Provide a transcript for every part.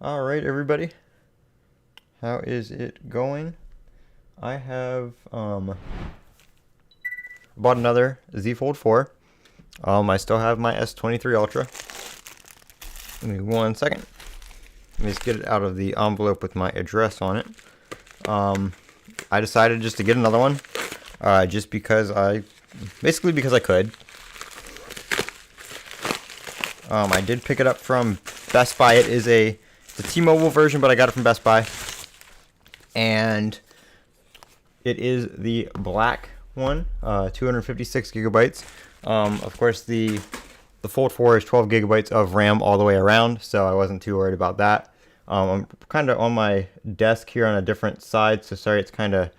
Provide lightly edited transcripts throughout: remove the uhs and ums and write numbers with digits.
All right, everybody. How is it going? I have bought another Z Fold 4. I still have my S23 Ultra. Give me 1 second. Let me just get it out of the envelope with my address on it. I decided just to get another one, just because basically because I could. I did pick it up from Best Buy. It's a T-Mobile version, but I got it from Best Buy. And it is the black one, 256 gigabytes. Of course, the Fold 4 is 12 gigabytes of RAM all the way around, so I wasn't too worried about that. I'm kind of on my desk here on a different side, so sorry it's kind of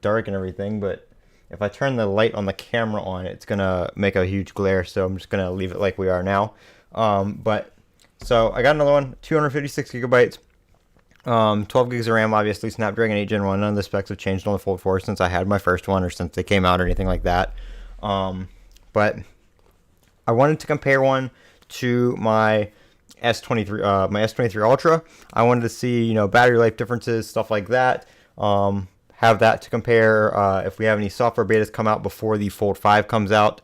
dark and everything, but if I turn the light on the camera on, it's gonna make a huge glare, so I'm just gonna leave it like we are now. So I got another one, 256 gigabytes, 12 gigs of RAM, obviously Snapdragon 8 Gen 1. None of the specs have changed on the Fold 4 since I had my first one or since they came out or anything like that. But I wanted to compare one to my S23 Ultra. I wanted to see, battery life differences, stuff like that. Have that to compare. If we have any software betas come out before the Fold 5 comes out,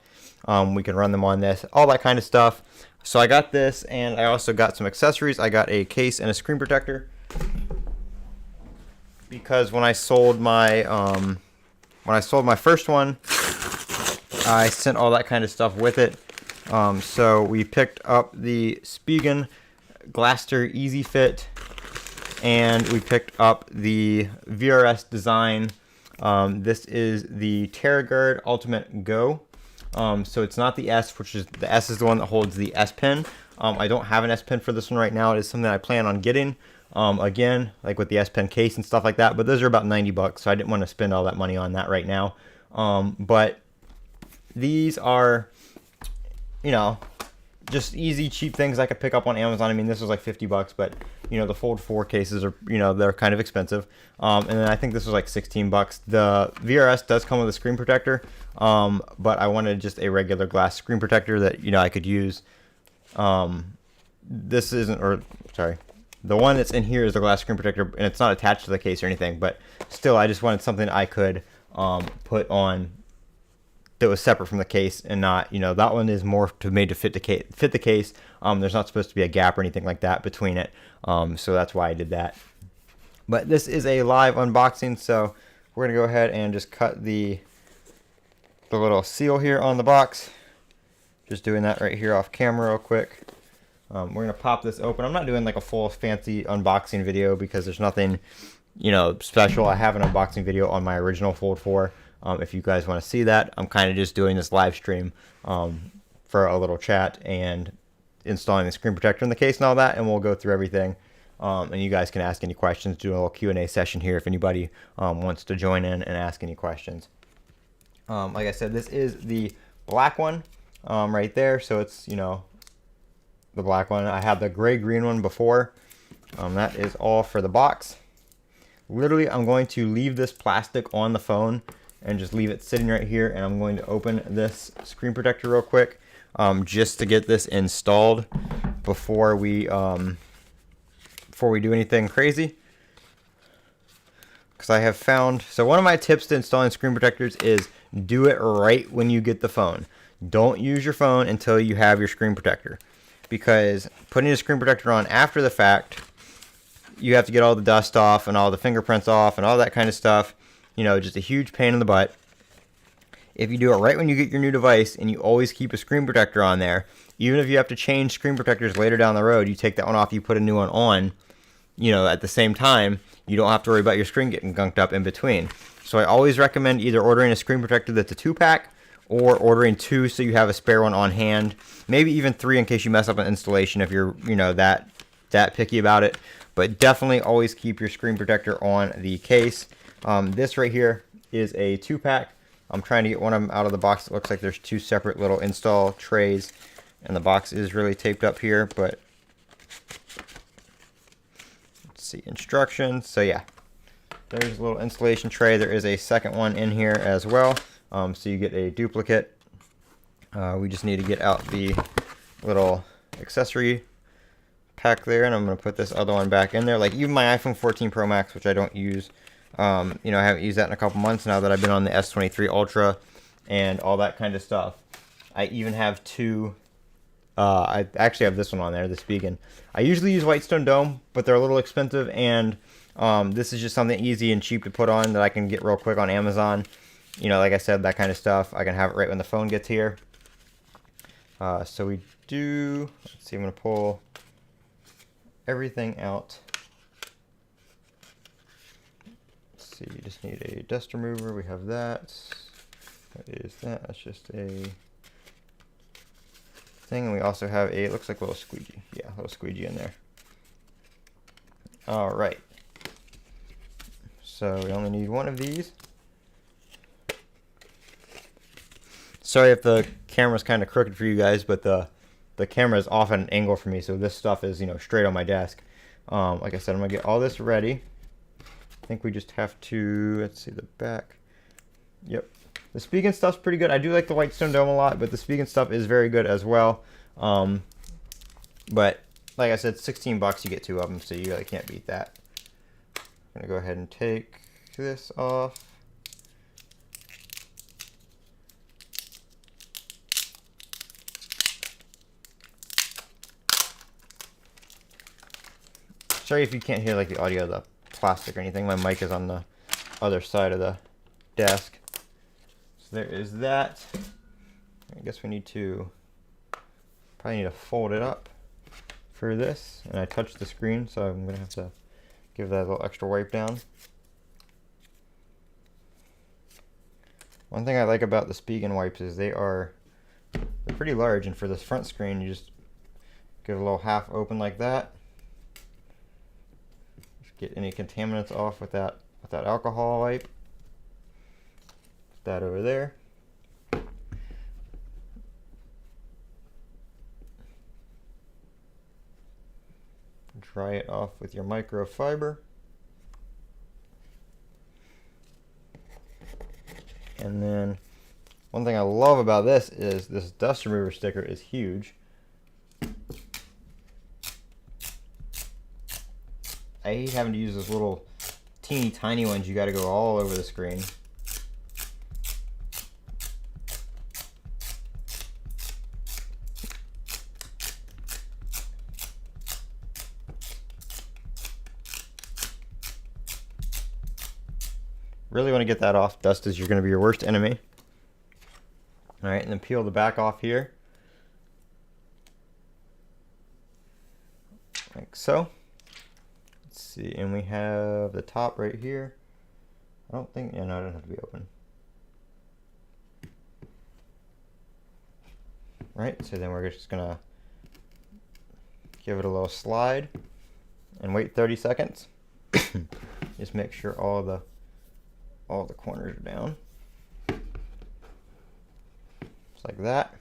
we can run them on this, all that kind of stuff. So I got this, and I also got some accessories. I got a case and a screen protector, because when I sold my first one, I sent all that kind of stuff with it. So we picked up the Spigen Glaster Easy Fit, and we picked up the VRS Design. This is the TerraGuard Ultimate Go. So it's not the S, the S is the one that holds the S Pen. I don't have an S Pen for this one right now. It is something I plan on getting. Again, like with the S Pen case and stuff like that. But those are about 90 bucks, so I didn't want to spend all that money on that right now. But these are, just easy, cheap things I could pick up on Amazon. I mean, this was like 50 bucks, but the Fold 4 cases are, they're kind of expensive. And then I think this was like 16 bucks. The VRS does come with a screen protector, but I wanted just a regular glass screen protector that, I could use. This isn't, or sorry, the one that's in here is the glass screen protector, and it's not attached to the case or anything, but still, I just wanted something I could put on that was separate from the case, and not, that one is more made to fit the case. There's not supposed to be a gap or anything like that between it, so that's why I did that. But this is a live unboxing, so we're gonna go ahead and just cut the little seal here on the box. Just doing that right here off camera real quick. We're gonna pop this open. I'm not doing like a full fancy unboxing video because there's nothing, special. I have an unboxing video on my original Fold 4. If you guys want to see that, I'm kind of just doing this live stream for a little chat and installing the screen protector in the case and all that, and we'll go through everything. And you guys can ask any questions, do a little Q&A session here if anybody wants to join in and ask any questions. Like I said, this is the black one right there, so it's, the black one. I had the gray-green one before. That is all for the box. Literally, I'm going to leave this plastic on the phone and just leave it sitting right here, and I'm going to open this screen protector real quick, just to get this installed before we do anything crazy. Because I have found, so one of my tips to installing screen protectors is do it right when you get the phone. Don't use your phone until you have your screen protector, because putting a screen protector on after the fact, you have to get all the dust off and all the fingerprints off and all that kind of stuff. Just a huge pain in the butt. If you do it right when you get your new device and you always keep a screen protector on there, even if you have to change screen protectors later down the road, you take that one off, you put a new one on, at the same time, you don't have to worry about your screen getting gunked up in between. So I always recommend either ordering a screen protector that's a 2-pack or ordering 2 so you have a spare one on hand. Maybe even 3 in case you mess up an installation if you're, that picky about it. But definitely always keep your screen protector on the case. This right here is a 2-pack. I'm trying to get one of them out of the box. It looks like there's 2 separate little install trays, and the box is really taped up here, but let's see, instructions. So yeah, there's a little installation tray. There is a second one in here as well, so you get a duplicate. We just need to get out the little accessory pack there, and I'm going to put this other one back in there. Like even my iPhone 14 Pro Max, which I don't use, you know, I haven't used that in a couple months now that I've been on the S23 Ultra and all that kind of stuff. I even have two, I actually have this one on there, the Spigen. I usually use Whitestone Dome, but they're a little expensive, and this is just something easy and cheap to put on that I can get real quick on Amazon. You know, like I said, that kind of stuff. I can have it right when the phone gets here. So we do, let's see, I'm going to pull everything out. Let's see, you just need a dust remover. We have that. What is that? That's just a thing. And we also have a, it looks like a little squeegee. Yeah, a little squeegee in there. All right. So we only need one of these. Sorry if the camera's kind of crooked for you guys, but the camera is off at an angle for me, so this stuff is, you know, straight on my desk. Like I said, I'm gonna get all this ready. I think we just have to, let's see the back. Yep, the Spigen stuff's pretty good. I do like the Whitestone Dome a lot, but the Spigen stuff is very good as well. But like I said, 16 bucks, you get two of them, so you really can't beat that. I'm gonna go ahead and take this off. Sorry if you can't hear like the audio of the plastic or anything. My mic is on the other side of the desk. So there is that. I guess we need to probably need to fold it up for this. And I touched the screen, so I'm gonna have to give that a little extra wipe down. One thing I like about the Spigen wipes is they're pretty large, and for this front screen, you just give it a little half open like that. Get any contaminants off with that alcohol wipe. Put that over there. Dry it off with your microfiber. And then one thing I love about this is this dust remover sticker is huge. I hate having to use those little teeny tiny ones. You got to go all over the screen. Really want to get that off. Dust is going to be your worst enemy. All right, and then peel the back off here. Like so. See, and we have the top right here. I don't think, yeah, no, it doesn't have to be open. Right, so then we're just gonna give it a little slide and wait 30 seconds. Just make sure all the corners are down. Just like that.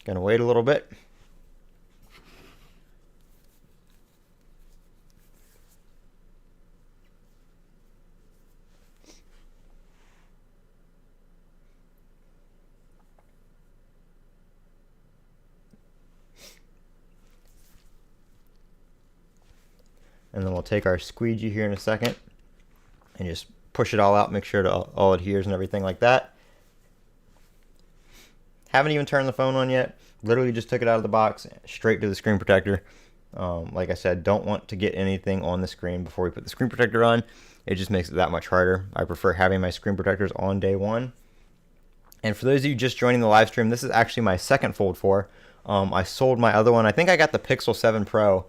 Gonna wait a little bit. And then we'll take our squeegee here in a second and just push it all out, make sure it all adheres and everything like that. Haven't even turned the phone on yet. Literally just took it out of the box, straight to the screen protector. Like I said, don't want to get anything on the screen before we put the screen protector on. It just makes it that much harder. I prefer having my screen protectors on day one. And for those of you just joining the live stream, this is actually my second Fold 4. I sold my other one. I think I got the Pixel 7 Pro.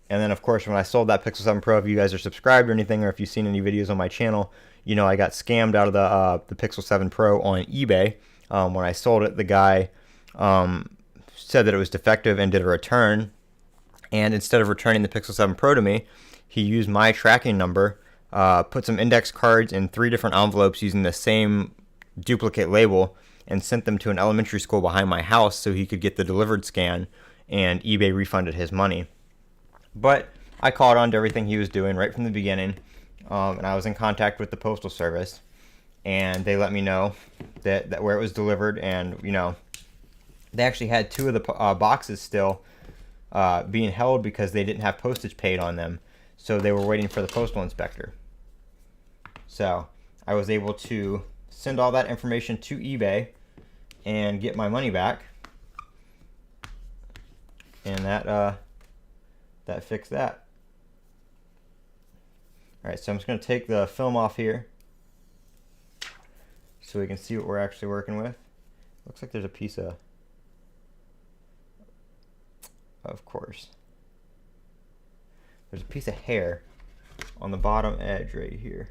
And then, of course, when I sold that Pixel 7 Pro, if you guys are subscribed or anything, or if you've seen any videos on my channel, you know I got scammed out of the Pixel 7 Pro on eBay. When I sold it, the guy said that it was defective and did a return. And instead of returning the Pixel 7 Pro to me, he used my tracking number, put some index cards in 3 different envelopes using the same duplicate label, and sent them to an elementary school behind my house so he could get the delivered scan, and eBay refunded his money. But I caught on to everything he was doing right from the beginning, and I was in contact with the Postal Service, and they let me know that where it was delivered, and, you know, they actually had two of the boxes still being held because they didn't have postage paid on them. So they were waiting for the postal inspector. So I was able to send all that information to eBay and get my money back. And that fixed that. Alright, so I'm just going to take the film off here so we can see what we're actually working with. Looks like there's a piece of course. There's a piece of hair on the bottom edge right here.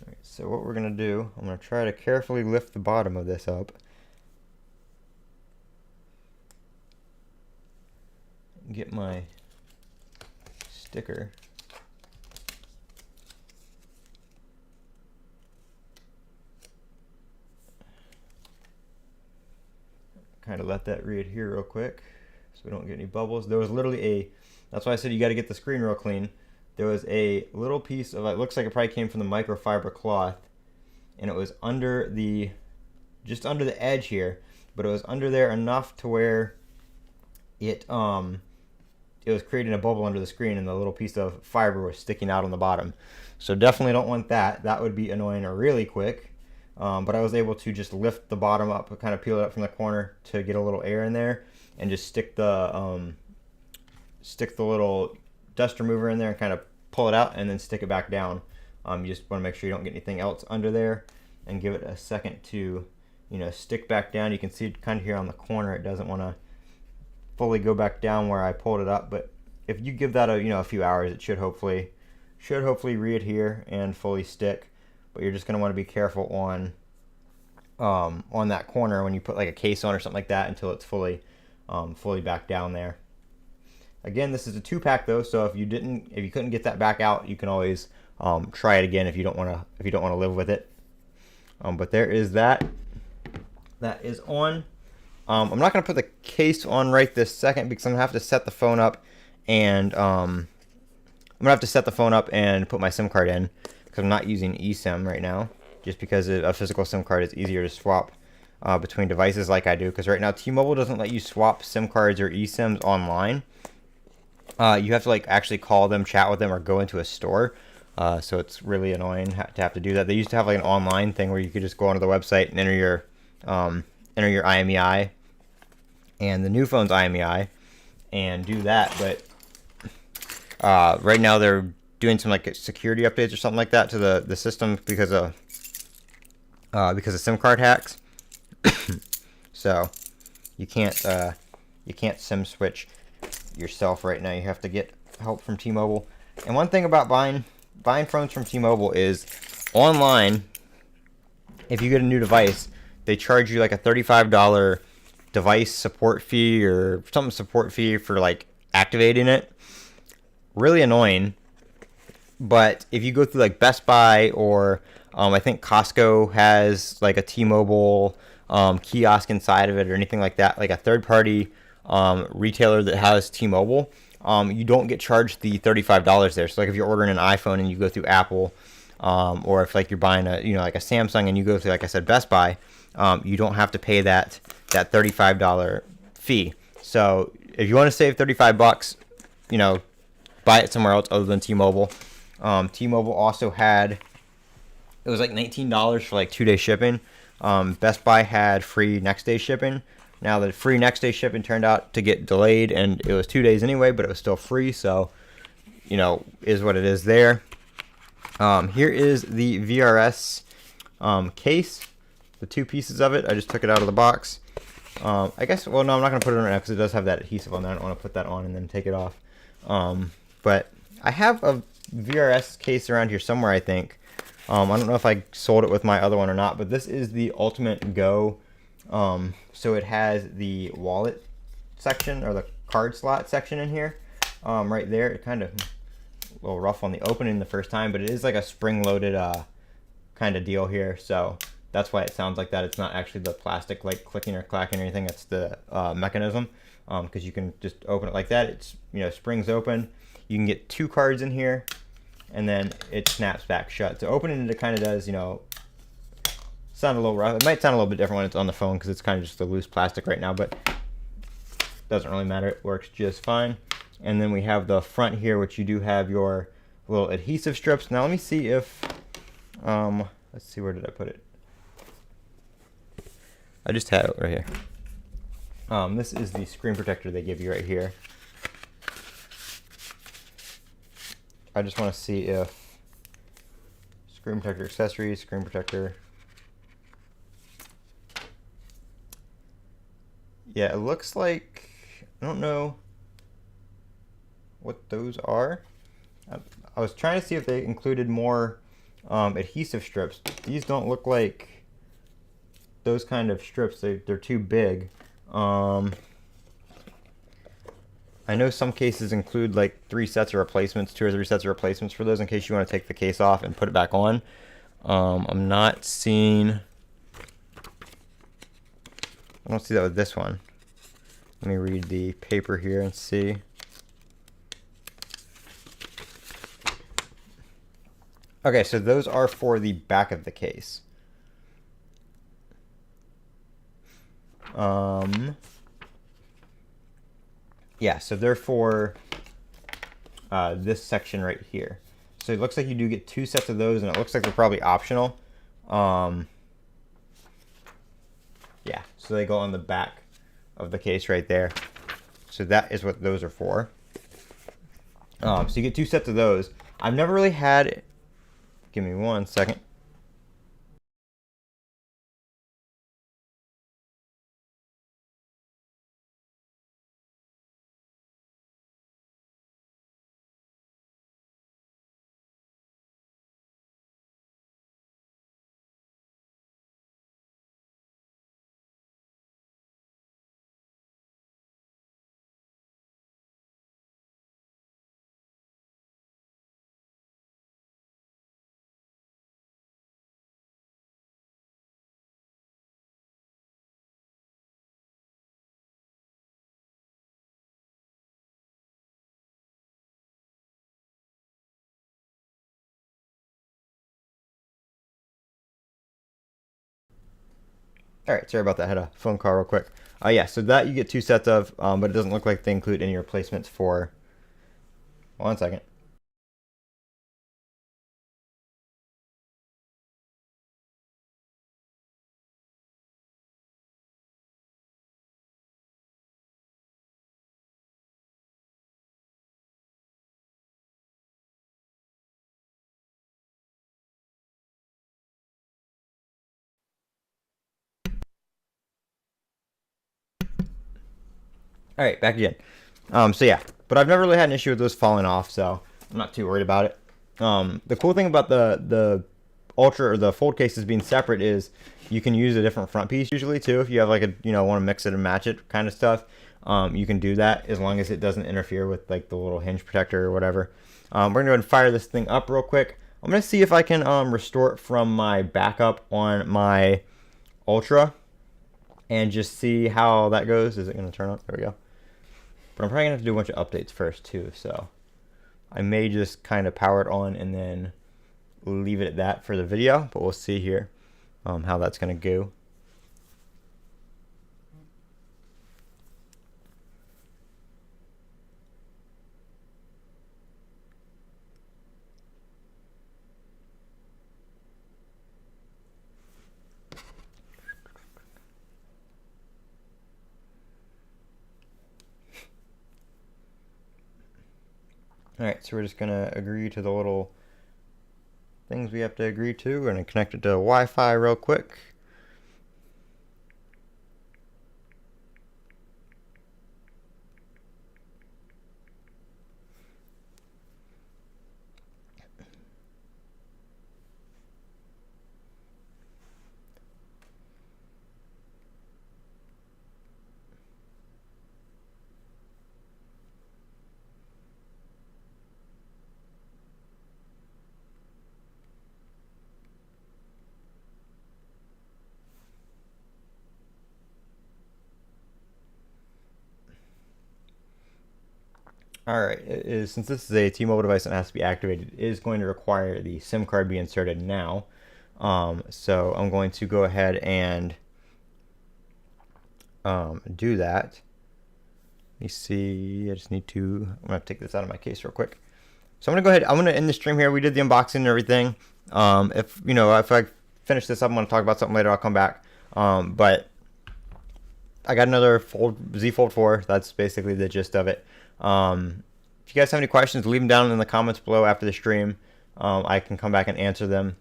Alright, so what we're going to do, I'm going to try to carefully lift the bottom of this up. Get my sticker. Kind of let that readhere real quick so we don't get any bubbles. There was literally that's why I said you got to get the screen real clean. There was a little piece of, it looks like it probably came from the microfiber cloth, and it was under just under the edge here, but it was under there enough to where it was creating a bubble under the screen, and the little piece of fiber was sticking out on the bottom. So definitely don't want that. That would be annoying really quick. But I was able to just lift the bottom up, kind of peel it up from the corner to get a little air in there, and just stick the little dust remover in there and kind of pull it out, and then stick it back down. You just want to make sure you don't get anything else under there, and give it a second to, stick back down. You can see it kind of here on the corner. It doesn't want to fully go back down where I pulled it up, but if you give that a few hours, it should hopefully readhere and fully stick. But you're just going to want to be careful on that corner when you put like a case on or something like that until it's fully back down there. Again, this is a 2-pack though, so if you couldn't get that back out, you can always try it again if you don't want to live with it. But there is that. That is on. I'm not going to put the case on right this second because I'm going to have to set the phone up and put my SIM card in. I'm not using eSIM right now, just because a physical SIM card is easier to swap between devices like I do. Because right now T-Mobile doesn't let you swap SIM cards or eSIMs online. You have to actually call them, chat with them, or go into a store. So it's really annoying to have to do that. They used to have an online thing where you could just go onto the website and enter your IMEI and the new phone's IMEI and do that. But right now they're doing some security updates or something like that to the system because of SIM card hacks. So you can't SIM switch yourself right now. You have to get help from T-Mobile. And one thing about buying phones from T-Mobile is online, if you get a new device, they charge you a $35 device support fee or something support fee for activating it. Really annoying. But if you go through Best Buy or I think Costco has a T-Mobile kiosk inside of it or anything like that, a third-party retailer that has T-Mobile, you don't get charged the $35 there. So if you're ordering an iPhone and you go through Apple, or if you're buying a a Samsung and you go through I said Best Buy, you don't have to pay that $35 fee. So if you want to save $35, buy it somewhere else other than T-Mobile. T-Mobile also had, it was $19 for 2-day shipping. Best Buy had free next day shipping. Now the free next day shipping turned out to get delayed, and it was 2 days anyway, but it was still free, so is what it is there. Here is the VRS case, the 2 pieces of it. I just took it out of the box. I guess, well, no, I'm not going to put it on now because it does have that adhesive on there. I don't want to put that on and then take it off. But I have a VRS case around here somewhere, I think. I don't know if I sold it with my other one or not, but this is the Ultimate Go. So it has the wallet section or the card slot section in here, right there. It kind of a little rough on the opening the first time, but it is a spring-loaded kind of deal here. So that's why it sounds like that. It's not actually the plastic clicking or clacking or anything. It's the mechanism, because you can just open it like that. It's springs open. You can get 2 cards in here. and then it snaps back shut. So opening it kind of does, you know, sound a little rough. It might sound a little bit different when it's on the phone because it's kind of just a loose plastic right now, but doesn't really matter. It works just fine. And then we have the front here, which you do have your little adhesive strips. Now let me see if, let's see, where did I put it? I just had it right here. This is the screen protector they give you right here. I just want to see if screen protector accessories, screen protector. Yeah, it looks like, I don't know what those are. I was trying to see if they included more adhesive strips. These don't look like those kind of strips. They're too big. I know some cases include like 3 sets of replacements, 2 or 3 sets of replacements for those in case you want to take the case off and put it back on. I'm not seeing, I don't see that with this one. Let me read the paper here and see. Okay, so those are for the back of the case. Yeah, so they're for this section right here. So it looks like you do get 2 sets of those, and it looks like they're probably optional. Yeah, so they go on the back of the case right there. So that is what those are for. So you get 2 sets of those. I've never really had, give me 1 second. All right, sorry about that. I had a phone call real quick. Yeah, so that you get 2 sets of, but it doesn't look like they include any replacements for. 1 second. All right, back again. So yeah, but I've never really had an issue with those falling off, so I'm not too worried about it. The cool thing about the Ultra or the Fold cases being separate is you can use a different front piece usually too. If you have like a, you know, want to mix it and match it kind of stuff, you can do that as long as it doesn't interfere with like the little hinge protector or whatever. We're gonna go ahead and fire this thing up real quick. I'm gonna see if I can restore it from my backup on my Ultra and just see how that goes. Is it gonna turn on? There we go. But I'm probably gonna have to do a bunch of updates first too, so I may just kind of power it on and then leave it at that for the video, but we'll see here how that's gonna go. Alright, so we're just gonna agree to the little things we have to agree to. We're gonna connect it to Wi-Fi real quick. All right, since this is a T-Mobile device and has to be activated, it is going to require the SIM card be inserted now. So I'm going to go ahead and do that. Let me see. I just need to. I'm gonna take this out of my case real quick. So I'm gonna go ahead. I'm gonna end the stream here. We did the unboxing and everything. If I finish this up, I'm gonna talk about something later. I'll come back. But I got another Z Fold 4. That's basically the gist of it. If you guys have any questions, leave them down in the comments below after the stream. I can come back and answer them.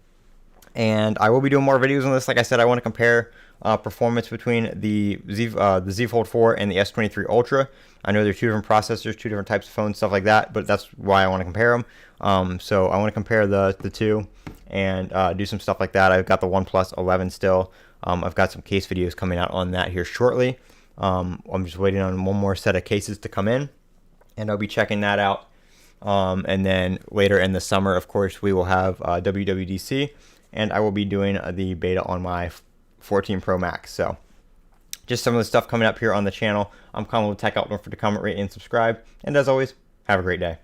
And I will be doing more videos on this. Like I said, I want to compare performance between the Z Fold 4 and the S23 Ultra. I know they're two different processors, two different types of phones, stuff like that, but that's why I want to compare them. So I want to compare the two and do some stuff like that. I've got the OnePlus 11 still. I've got some case videos coming out on that here shortly. I'm just waiting on one more set of cases to come in, and I'll be checking that out. And then later in the summer, of course, we will have WWDC, and I will be doing the beta on my 14 Pro Max. So just some of the stuff coming up here on the channel. I'm Colin with Tech Out. Don't forget to comment, rate, and subscribe. And as always, have a great day.